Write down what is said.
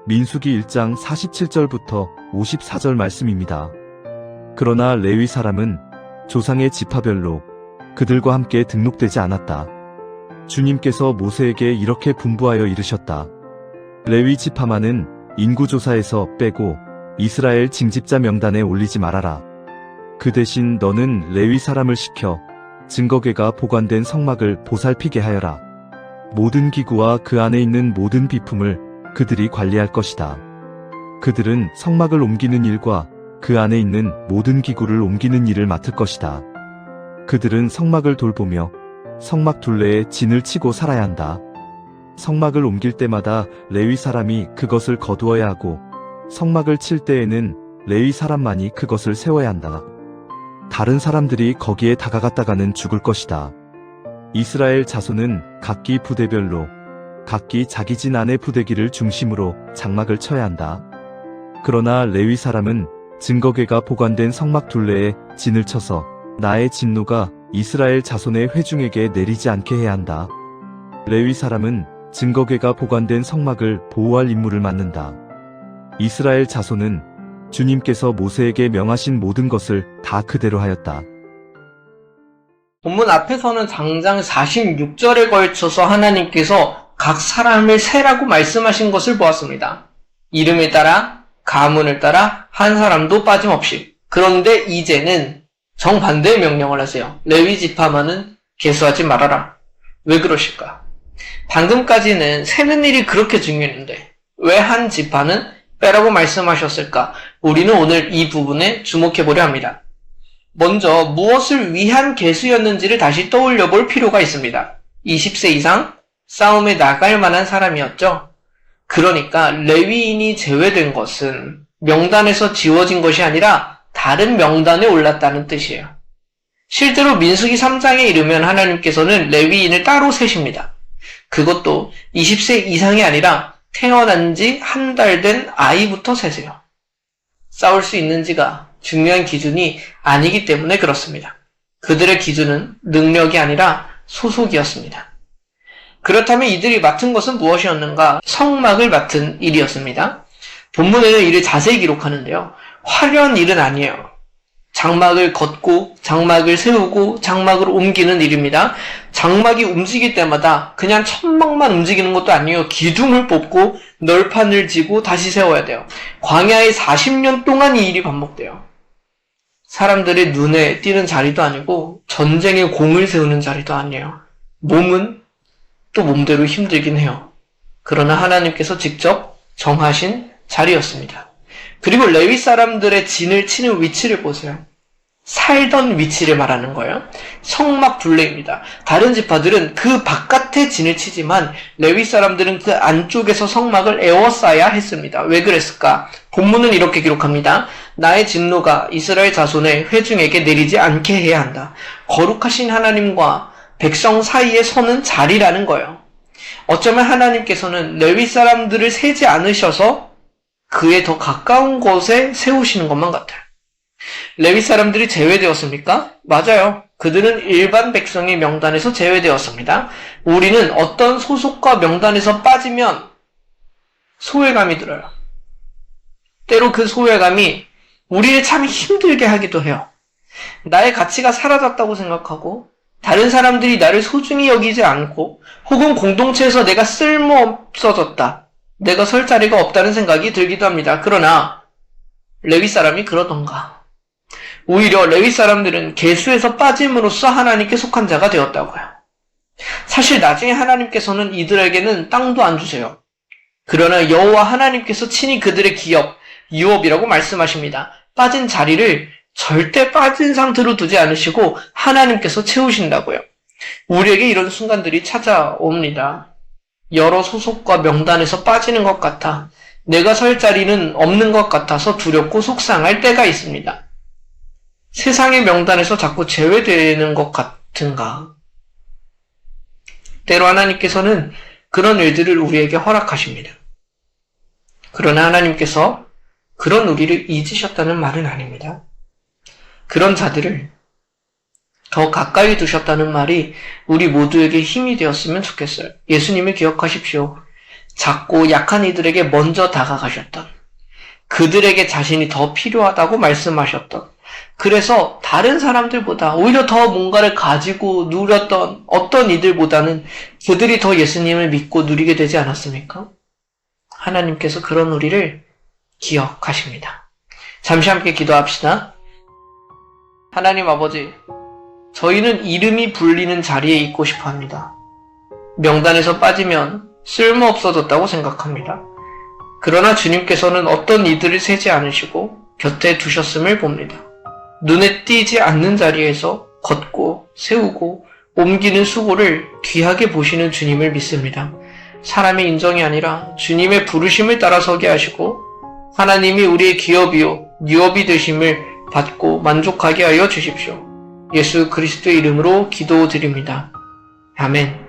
민수기 1장 47절부터 54절 말씀입니다. 그러나 레위 사람은 조상의 지파별로 그들과 함께 등록되지 않았다. 주님께서 모세에게 이렇게 분부하여 이르셨다. 레위 지파만은 인구조사에서 빼고 이스라엘 징집자 명단에 올리지 말아라. 그 대신 너는 레위 사람을 시켜 증거궤가 보관된 성막을 보살피게 하여라. 모든 기구와 그 안에 있는 모든 비품을 그들이 관리할 것이다. 그들은 성막을 옮기는 일과 그 안에 있는 모든 기구를 옮기는 일을 맡을 것이다. 그들은 성막을 돌보며 성막 둘레에 진을 치고 살아야 한다. 성막을 옮길 때마다 레위 사람이 그것을 거두어야 하고 성막을 칠 때에는 레위 사람만이 그것을 세워야 한다. 다른 사람들이 거기에 다가갔다가는 죽을 것이다. 이스라엘 자손은 각기 부대별로 각기 자기 진 안의 부대기를 중심으로 장막을 쳐야 한다. 그러나 레위 사람은 증거궤가 보관된 성막 둘레에 진을 쳐서 나의 진노가 이스라엘 자손의 회중에게 내리지 않게 해야 한다. 레위 사람은 증거궤가 보관된 성막을 보호할 임무를 맡는다. 이스라엘 자손은 주님께서 모세에게 명하신 모든 것을 다 그대로 하였다. 본문 앞에서는 장장 46절에 걸쳐서 하나님께서 각 사람을 세라고 말씀하신 것을 보았습니다. 이름에 따라, 가문을 따라 한 사람도 빠짐없이. 그런데 이제는 정반대의 명령을 하세요. 레위 지파만은 계수하지 말아라. 왜 그러실까? 방금까지는 세는 일이 그렇게 중요했는데 왜 한 지파는 빼라고 말씀하셨을까? 우리는 오늘 이 부분에 주목해보려 합니다. 먼저 무엇을 위한 계수였는지를 다시 떠올려 볼 필요가 있습니다. 20세 이상 싸움에 나갈 만한 사람이었죠. 그러니까 레위인이 제외된 것은 명단에서 지워진 것이 아니라 다른 명단에 올랐다는 뜻이에요. 실제로 민수기 3장에 이르면 하나님께서는 레위인을 따로 세십니다. 그것도 20세 이상이 아니라 태어난 지 한 달 된 아이부터 세세요. 싸울 수 있는지가 중요한 기준이 아니기 때문에 그렇습니다. 그들의 기준은 능력이 아니라 소속이었습니다. 그렇다면 이들이 맡은 것은 무엇이었는가? 성막을 맡은 일이었습니다. 본문에는 이를 자세히 기록하는데요. 화려한 일은 아니에요. 장막을 걷고 장막을 세우고 장막을 옮기는 일입니다. 장막이 움직일 때마다 그냥 천막만 움직이는 것도 아니에요. 기둥을 뽑고 널판을 지고 다시 세워야 돼요. 광야에 40년 동안 이 일이 반복돼요. 사람들의 눈에 띄는 자리도 아니고 전쟁의 공을 세우는 자리도 아니에요. 몸은 또 몸대로 힘들긴 해요. 그러나 하나님께서 직접 정하신 자리였습니다. 그리고 레위 사람들의 진을 치는 위치를 보세요. 살던 위치를 말하는 거예요. 성막 둘레입니다. 다른 지파들은 그 바깥에 진을 치지만 레위 사람들은 그 안쪽에서 성막을 에워싸야 했습니다. 왜 그랬을까? 본문은 이렇게 기록합니다. 나의 진노가 이스라엘 자손의 회중에게 내리지 않게 해야 한다. 거룩하신 하나님과 백성 사이에 서는 자리라는 거예요. 어쩌면 하나님께서는 레위 사람들을 세지 않으셔서 그에 더 가까운 곳에 세우시는 것만 같아요. 레위 사람들이 제외되었습니까? 맞아요. 그들은 일반 백성의 명단에서 제외되었습니다. 우리는 어떤 소속과 명단에서 빠지면 소외감이 들어요. 때로 그 소외감이 우리를 참 힘들게 하기도 해요. 나의 가치가 사라졌다고 생각하고 다른 사람들이 나를 소중히 여기지 않고 혹은 공동체에서 내가 쓸모없어졌다. 내가 설 자리가 없다는 생각이 들기도 합니다. 그러나 레위 사람이 그러던가. 오히려 레위 사람들은 계수에서 빠짐으로써 하나님께 속한 자가 되었다고요. 사실 나중에 하나님께서는 이들에게는 땅도 안 주세요. 그러나 여호와 하나님께서 친히 그들의 기업, 유업이라고 말씀하십니다. 빠진 자리를 절대 빠진 상태로 두지 않으시고 하나님께서 채우신다고요. 우리에게 이런 순간들이 찾아옵니다. 여러 소속과 명단에서 빠지는 것 같아 내가 설 자리는 없는 것 같아서 두렵고 속상할 때가 있습니다. 세상의 명단에서 자꾸 제외되는 것 같은가? 때로 하나님께서는 그런 일들을 우리에게 허락하십니다. 그러나 하나님께서 그런 우리를 잊으셨다는 말은 아닙니다. 그런 자들을 더 가까이 두셨다는 말이 우리 모두에게 힘이 되었으면 좋겠어요. 예수님을 기억하십시오. 작고 약한 이들에게 먼저 다가가셨던, 그들에게 자신이 더 필요하다고 말씀하셨던, 그래서 다른 사람들보다 오히려 더 뭔가를 가지고 누렸던 어떤 이들보다는 그들이 더 예수님을 믿고 누리게 되지 않았습니까? 하나님께서 그런 우리를 기억하십니다. 잠시 함께 기도합시다. 하나님 아버지, 저희는 이름이 불리는 자리에 있고 싶어 합니다. 명단에서 빠지면 쓸모없어졌다고 생각합니다. 그러나 주님께서는 어떤 이들을 세지 않으시고 곁에 두셨음을 봅니다. 눈에 띄지 않는 자리에서 걷고 세우고 옮기는 수고를 귀하게 보시는 주님을 믿습니다. 사람의 인정이 아니라 주님의 부르심을 따라 서게 하시고 하나님이 우리의 기업이요 유업이 되심을 받고 만족하게 하여 주십시오. 예수 그리스도의 이름으로 기도드립니다. 아멘.